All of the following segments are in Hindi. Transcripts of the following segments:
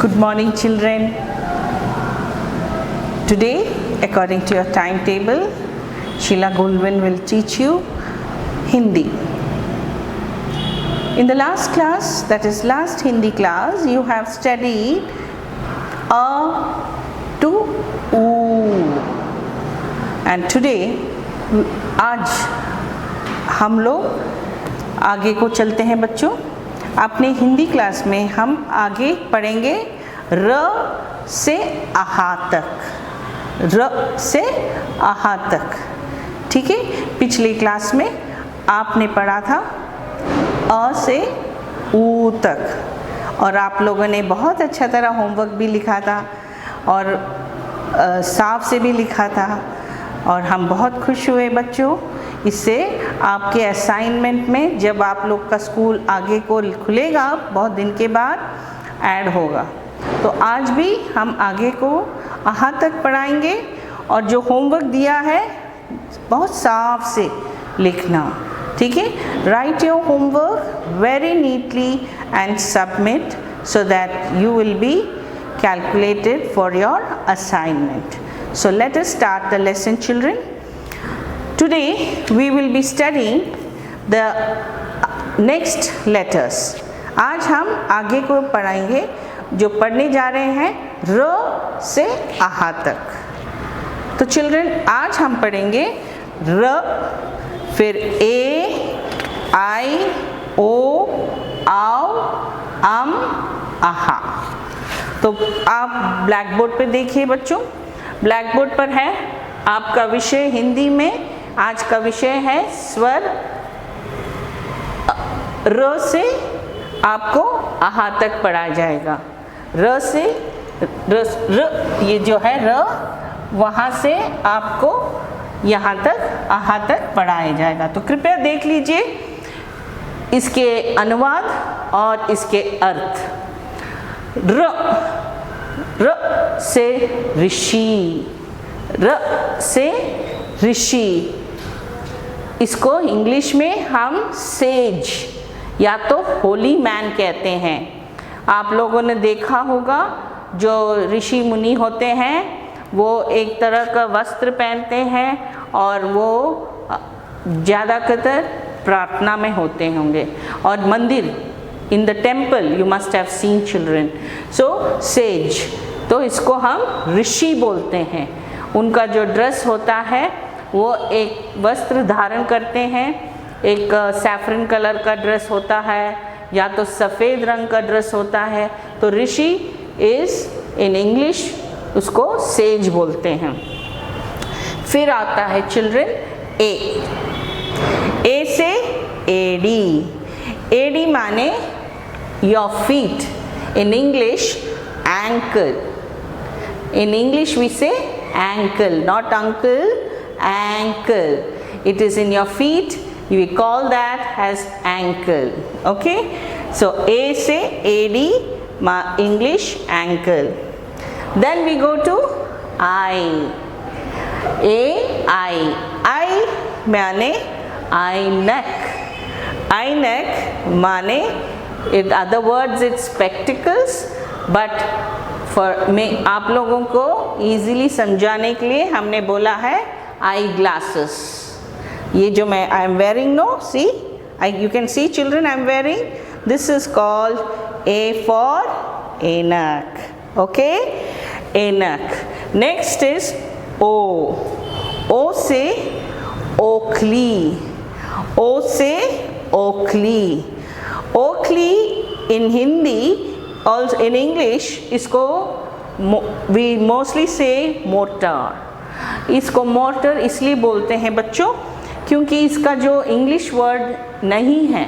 Good morning, children. Today, according to your timetable, Sheila Goldwyn will teach you Hindi. In the last class, that is last Hindi class, you have studied A to U. And today, आज हम लोग आगे को चलते हैं बच्चों. अपने हिंदी क्लास में हम आगे पढ़ेंगे र से आहा तक. र से आहा तक. ठीक है. पिछली क्लास में आपने पढ़ा था अ से ऊ तक और आप लोगों ने बहुत अच्छा तरह होमवर्क भी लिखा था और साफ से भी लिखा था और हम बहुत खुश हुए बच्चों. इससे आपके असाइनमेंट में जब आप लोग का स्कूल आगे को खुलेगा बहुत दिन के बाद ऐड होगा. तो आज भी हम आगे को आहा तक पढ़ाएंगे और जो होमवर्क दिया है बहुत साफ से लिखना. ठीक है. Right your homework very neatly and submit so that you will be calculated for your assignment. So let us start the lesson, children. Today we will be studying the next letters. आज हम आगे को पढ़ाएंगे जो पढ़ने जा रहे हैं र से आहा तक. तो चिल्ड्रन आज हम पढ़ेंगे र, फिर ए, आई, ओ, आओ, अम, आहा. तो आप ब्लैक बोर्ड पे देखिए बच्चों. ब्लैक बोर्ड पर है आपका विषय हिंदी में. आज का विषय है स्वर. र से आपको आहा तक पढ़ाया जाएगा. र से र ये जो है र वहाँ से आपको यहाँ तक आहा तक पढ़ाया जाएगा. तो कृपया देख लीजिए इसके अनुवाद और इसके अर्थ. र से ऋषि. र से ऋषि. इसको इंग्लिश में हम सेज या तो होली मैन कहते हैं. आप लोगों ने देखा होगा जो ऋषि मुनि होते हैं वो एक तरह का वस्त्र पहनते हैं और वो ज़्यादातर प्रार्थना में होते होंगे और मंदिर in the temple you must have seen children. So sage, तो इसको हम ऋषि बोलते हैं. उनका जो ड्रेस होता है वो एक वस्त्र धारण करते हैं. एक सैफरन कलर का ड्रेस होता है या तो सफ़ेद रंग का ड्रेस होता है. तो ऋषि इज़ इन इंग्लिश उसको सेज बोलते हैं. फिर आता है चिल्ड्रन ए. ए से एडी. एडी माने your feet. In English ankle. In English we say ankle, not uncle, ankle. It is in your feet, we call that as ankle. Okay. So A से AD, English ankle. Then we go to I. I माने ऐनक. ऐनक माने in other words it's spectacles, but for me आप लोगों को easily समझाने के लिए हमने बोला है आई glasses. ये जो मैं I am wearing, no, see, you can see children I am wearing. This is called A for ऐनक. Okay, ऐनक. Next is O. O से ओखली. O से ओखली. Oakley in Hindi, also in English, इसको we mostly say mortar. इसको mortar इसलिए बोलते हैं बच्चों क्योंकि इसका जो इंग्लिश वर्ड नहीं है,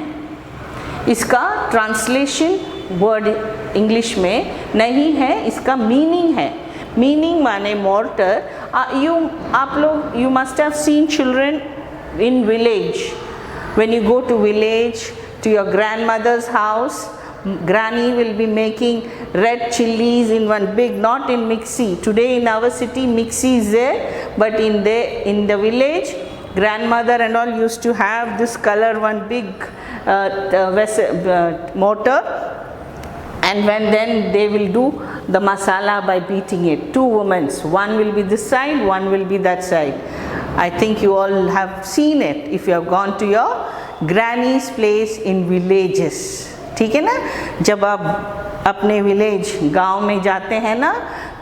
इसका ट्रांसलेशन वर्ड इंग्लिश में नहीं है, इसका मीनिंग है. मीनिंग माने mortar. आप लोग you must have seen children in village. When you go to village, to your grandmother's house, granny will be making red chilies in one big, not in mixie. Today in our city mixie is there, but in the village grandmother and all used to have this color one big mortar and then they will do the masala by beating it. Two women, one will be this side, one will be that side. I think you all have seen it if you have gone to your granny's place in villages. ठीक है ना, जब आप अपने विलेज गांव में जाते हैं ना,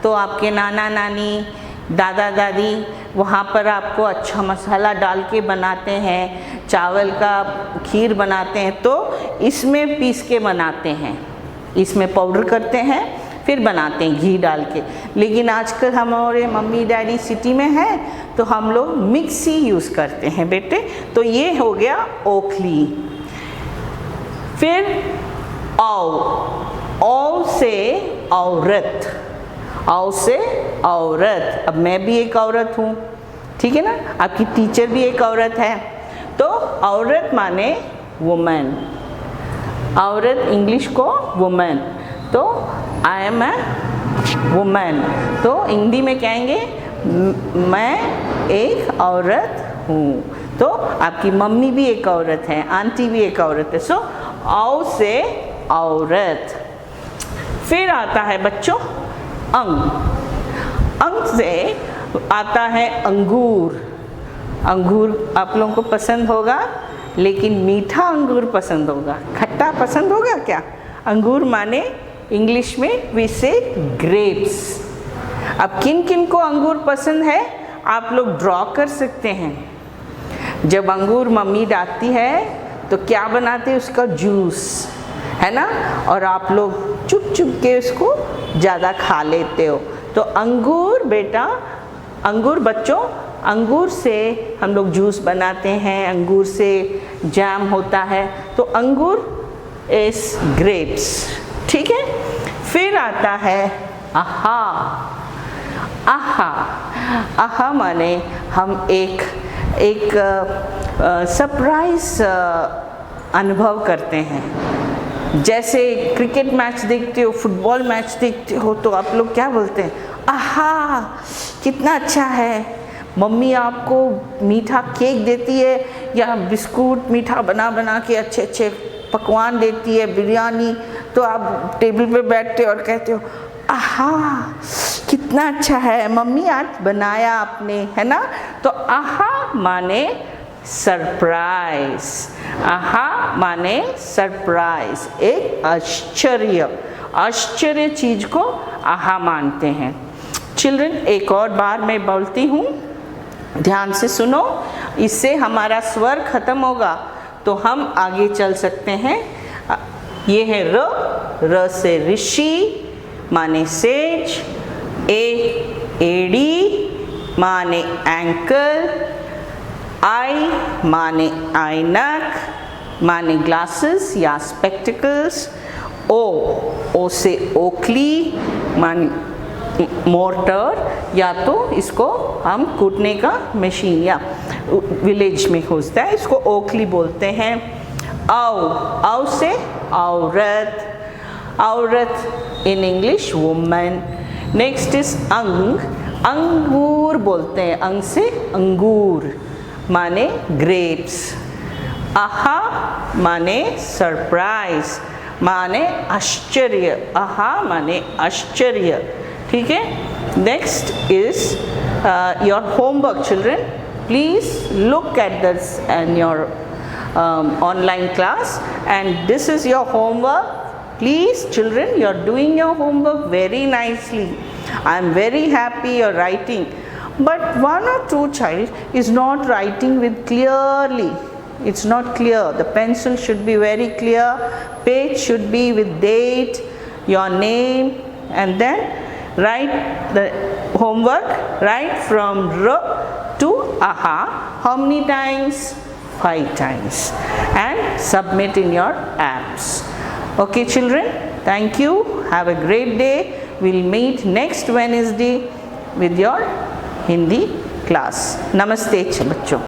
तो आपके नाना नानी दादा दादी वहाँ पर आपको अच्छा मसाला डाल के बनाते हैं, चावल का खीर बनाते हैं, तो इसमें पीस के बनाते हैं, इसमें पाउडर करते हैं फिर बनाते हैं घी डाल के। लेकिन आजकल हमारे मम्मी डैडी सिटी में है तो हम लोग मिक्सी यूज़ करते हैं बेटे। तो ये हो गया ओखली। फिर औ से औरत, औ से औरत। अब मैं भी एक औरत हूँ, ठीक है ना, आपकी टीचर भी एक औरत है। तो औरत माने वुमन, औरत इंग्लिश को वुमन, तो आई एम ए वुमन। तो हिंदी में कहेंगे मैं एक औरत हूँ। तो आपकी मम्मी भी एक औरत है, आंटी भी एक औरत है। सो औ से औरत। फिर आता है बच्चों अंग। अंग से आता है अंगूर। अंगूर आप लोगों को पसंद होगा, लेकिन मीठा अंगूर पसंद होगा, खट्टा पसंद होगा क्या? अंगूर माने इंग्लिश में वी से ग्रेप्स। अब किन किन को अंगूर पसंद है आप लोग ड्रॉ कर सकते हैं। जब अंगूर मम्मी डालती है तो क्या बनाते हैं, उसका जूस, है ना, और आप लोग चुप चुप के उसको ज़्यादा खा लेते हो। तो अंगूर बेटा, अंगूर बच्चों, अंगूर से हम लोग जूस बनाते हैं, अंगूर से जैम होता है। तो अंगूर इज ग्रेप्स, ठीक है। फिर आता है आहा। आहा, आहा माने हम एक सरप्राइज अनुभव करते हैं। जैसे क्रिकेट मैच देखते हो, फुटबॉल मैच देखते हो, तो आप लोग क्या बोलते हैं, आहा कितना अच्छा है। मम्मी आपको मीठा केक देती है या बिस्कुट मीठा बना बना के अच्छे अच्छे पकवान देती है, बिरयानी, तो आप टेबल पे बैठते हो और कहते हो आहा कितना अच्छा है, मम्मी आज बनाया आपने, है ना। तो आहा माने सरप्राइज, आहा माने सरप्राइज, एक आश्चर्य, आश्चर्य चीज को आहा मानते हैं। चिल्ड्रन एक और बार मैं बोलती हूँ, ध्यान से सुनो, इससे हमारा स्वर खत्म होगा तो हम आगे चल सकते हैं। ये है र, र से ऋषि माने सेज, एड़ी माने एंकल, आई माने ऐनक माने ग्लासेस या स्पेक्टिकल्स, ओ से ओखली माने मोर्टर, या तो इसको हम कूटने का मशीन या विलेज में होता है, इसको ओखली बोलते हैं। औ से औरत, औरत in English woman. Next is अंग, अंगूर बोलते हैं, अंग से अंगूर माने ग्रेप्स। आहा माने सरप्राइज, माने आश्चर्य, आहा माने आश्चर्य, ठीक है। Next is your homework children, please look at this and your online class, and this is your homework. Please children, you are doing your homework very nicely. I am very happy you are writing, but one or two child is not writing with clearly. It's not clear. The pencil should be very clear, page should be with date, your name, and then write the homework, write from R to AHA. How many times? 5 times, and submit in your apps. Okay children, thank you, have a great day. We'll meet next Wednesday with your Hindi class. Namaste बच्चों।